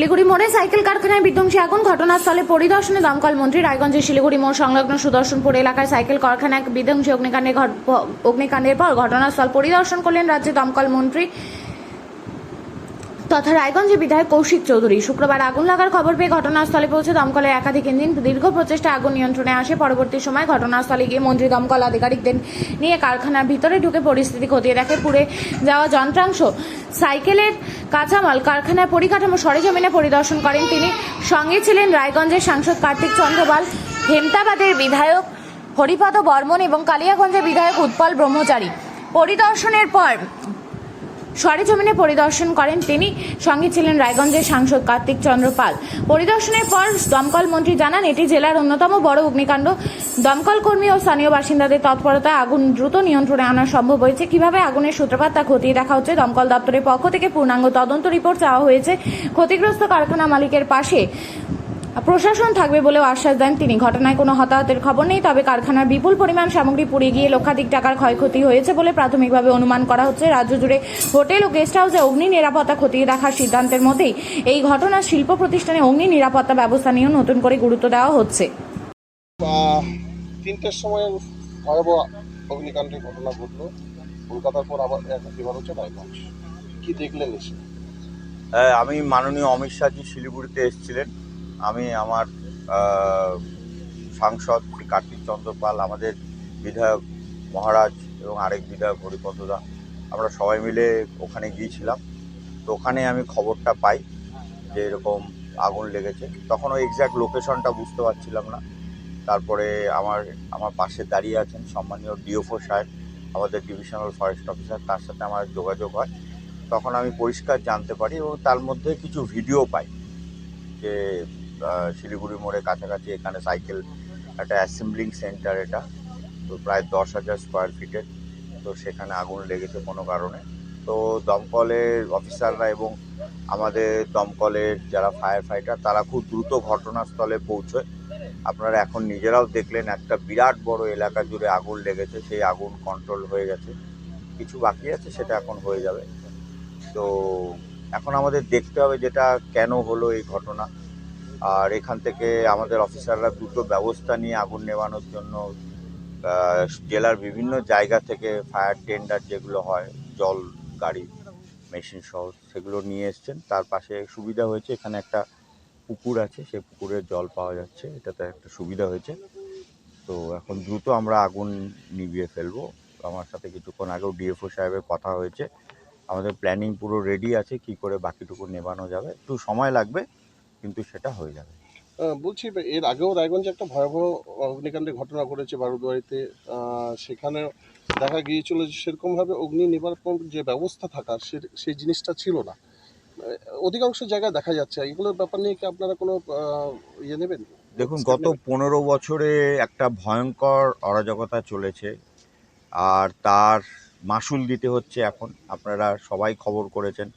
শিলিগুড়ি মোড়ে সাইকেল কারখানায় বিধ্বংসী আগুন, ঘটনাস্থলে পরিদর্শনে দমকল মন্ত্রী। রায়গঞ্জের শিলিগুড়ি মোড় সংলগ্ন সুদর্শনপুর এলাকায় সাইকেল কারখানায় বিধ্বংসী অগ্নিকাণ্ডের পর ঘটনাস্থল পরিদর্শন করলেন রাজ্যের দমকল মন্ত্রী তথা রায়গঞ্জের বিধায়ক কৌশিক চৌধুরী। শুক্রবার আগুন লাগার খবর পেয়ে ঘটনাস্থলে পৌঁছে দমকলের একাধিক ইঞ্জিন দীর্ঘ প্রচেষ্টায় আগুন নিয়ন্ত্রণে আসে। পরবর্তী সময় ঘটনাস্থলে গিয়ে মন্ত্রী দমকল আধিকারিকদের নিয়ে কারখানার ভিতরে ঢুকে পরিস্থিতি খতিয়ে দেখে। পুড়ে যাওয়া যন্ত্রাংশ, সাইকেলের কাঁচামাল, কারখানার পরিকাঠামো সরেজমিনে পরিদর্শন করেন তিনি। সঙ্গে ছিলেন রায়গঞ্জের সাংসদ কার্তিক চন্দ্র পাল, হেমতাবাদের বিধায়ক হরিপদ বর্মন এবং কালিয়াগঞ্জের বিধায়ক উৎপল ব্রহ্মচারী। পরিদর্শনের পর সরেজমিনে পরিদর্শন করেন তিনি। সঙ্গে ছিলেন রায়গঞ্জের সাংসদ কার্তিক চন্দ্র পাল। পরিদর্শনের পর দমকল মন্ত্রী জানান, এটি জেলার অন্যতম বড় অগ্নিকাণ্ড। দমকল কর্মী ও স্থানীয় বাসিন্দাদের তৎপরতায় আগুন দ্রুত নিয়ন্ত্রণে আনা সম্ভব হয়েছে। কিভাবে আগুনের সূত্রপাত তা খতিয়ে দেখা হচ্ছে। দমকল দপ্তরের পক্ষ থেকে পূর্ণাঙ্গ তদন্ত রিপোর্ট চাওয়া হয়েছে। ক্ষতিগ্রস্ত কারখানা মালিকের পাশে প্রশাসন থাকবে বলেও আশ্বাস দেন তিনি। ঘটনায় কোনো হতাহতের খবর নেই, তবে কারখানার বিপুল পরিমাণ সামগ্রী পুড়ে গিয়ে লক্ষাধিক টাকার ক্ষয়ক্ষতি হয়েছে বলে প্রাথমিকভাবে অনুমান করা হচ্ছে। রাজ্য জুড়ে হোটেল ও গেস্ট হাউসে অগ্নি নিরাপত্তা খতিয়ে দেখার সিদ্ধান্তের মধ্যেই এই ঘটনা। শিল্প প্রতিষ্ঠানে অগ্নি নিরাপত্তা ব্যবস্থা নিয়েও নতুন করে গুরুত্ব দেওয়া হচ্ছে। 3টের সময় ভয়াবহ অগ্নিকাণ্ডের ঘটনা ঘটলো কলকাতার পর, আবার এবার হচ্ছে রায়গঞ্জ। কি দেখলেন এসে? আমি মাননীয় অমিত শাহজি শিলিগুড়িতে এসেছিলেন। আমি আমার সাংসদ শ্রী কার্তিক চন্দ্র পাল, আমাদের বিধায়ক মহারাজ এবং আরেক বিধায়ক হরিপদদা, আমরা সবাই মিলে ওখানে গিয়েছিলাম। তো ওখানে আমি খবরটা পাই যে এরকম আগুন লেগেছে। তখন ওই এক্স্যাক্ট লোকেশনটা বুঝতে পারছিলাম না। তারপরে আমার পাশে দাঁড়িয়ে আছেন সম্মানীয় ডিওফও সাহেব, আমাদের ডিভিশনাল ফরেস্ট অফিসার, তার সাথে আমার যোগাযোগ হয়। তখন আমি পরিষ্কার জানতে পারি এবং তার মধ্যে কিছু ভিডিও পাই যে শিলিগুড়ি মোড়ে কাছাকাছি এখানে সাইকেল একটা অ্যাসেম্বলিং সেন্টার, এটা তো প্রায় 10,000 স্কোয়ার ফিটের। তো সেখানে আগুন লেগেছে কোনো কারণে। তো দমকলের অফিসাররা এবং আমাদের দমকলের যারা ফায়ার ফাইটার, তারা খুব দ্রুত ঘটনাস্থলে পৌঁছয়। আপনারা এখন নিজেরাও দেখলেন একটা বিরাট বড় এলাকা জুড়ে আগুন লেগেছে। সেই আগুন কন্ট্রোল হয়ে গেছে, কিছু বাকি আছে, সেটা এখন হয়ে যাবে। তো এখন আমাদের দেখতে হবে যেটা কেন হলো এই ঘটনা। আর এখান থেকে আমাদের অফিসাররা দ্রুত ব্যবস্থা নিয়ে আগুন নেভানোর জন্য জেলার বিভিন্ন জায়গা থেকে ফায়ার টেন্ডার যেগুলো হয়, জল গাড়ি মেশিন সহ, সেগুলো নিয়ে এসছেন। তার পাশে সুবিধা হয়েছে, এখানে একটা পুকুর আছে, সেই পুকুরের জল পাওয়া যাচ্ছে, এটাতে একটা সুবিধা হয়েছে। তো এখন দ্রুত আমরা আগুন নিভিয়ে ফেলবো। আমার সাথে কিছুক্ষণ আগেও ডিএফও সাহেবের কথা হয়েছে। আমাদের প্ল্যানিং পুরো রেডি আছে, কি করে বাকিটুকু নেভানো যাবে। একটু সময় লাগবে, কিন্তু সেটা হয়ে যাবে। বলছি, এর আগেও রায়গঞ্জে একটা ভয়াবহ অগ্নিকাণ্ডের ঘটনা ঘটেছে বারুদুয়ারিতে। সেখানে দেখা গিয়েছিল যে সেরকমভাবে অগ্নি নিবারণ যে ব্যবস্থা থাকার সেই জিনিসটা ছিল না। অধিকাংশ জায়গায় দেখা যাচ্ছে। এগুলোর ব্যাপার নিয়ে কি আপনারা কোনো ইয়ে নেবেন? দেখুন, গত 15 বছরে একটা ভয়ঙ্কর অরাজকতা চলেছে, আর তার মাসুল দিতে হচ্ছে এখন। আপনারা সবাই খবর করেছেন,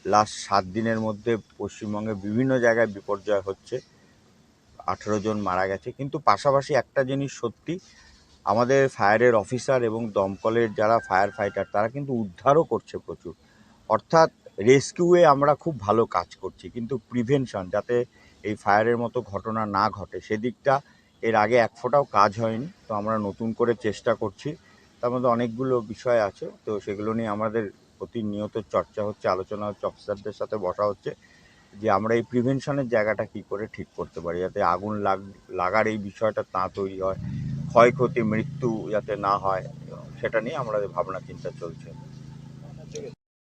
লাস্ট 7 দিনের মধ্যে পশ্চিমবঙ্গে বিভিন্ন জায়গায় বিপর্যয় হচ্ছে, 18 জন মারা গেছে। কিন্তু পাশাপাশি একটা জিনিস সত্যি, আমাদের ফায়ারের অফিসার এবং দমকলের যারা ফায়ার ফাইটার, তারা কিন্তু উদ্ধারও করছে প্রচুর। অর্থাৎ রেস্কিউয়ে আমরা খুব ভালো কাজ করছি, কিন্তু প্রিভেনশন, যাতে এই ফায়ারের মতো ঘটনা না ঘটে, সেদিকটা এর আগে এক ফোঁটাও কাজ হয়নি। তো আমরা নতুন করে চেষ্টা করছি। তার মধ্যে অনেকগুলো বিষয় আছে, তো সেগুলো নিয়ে আমাদের প্রতিনিয়ত চর্চা হচ্ছে, আলোচনা হচ্ছে, অফিসারদের সাথে বসা হচ্ছে যে আমরা এই প্রিভেনশনের জায়গাটা কি করে ঠিক করতে পারি, যাতে আগুন লাগার এই বিষয়টা না তৈরি হয়, ক্ষয়ক্ষতি, মৃত্যু যাতে না হয়, সেটা নিয়ে আমাদের ভাবনা চিন্তা চলছে।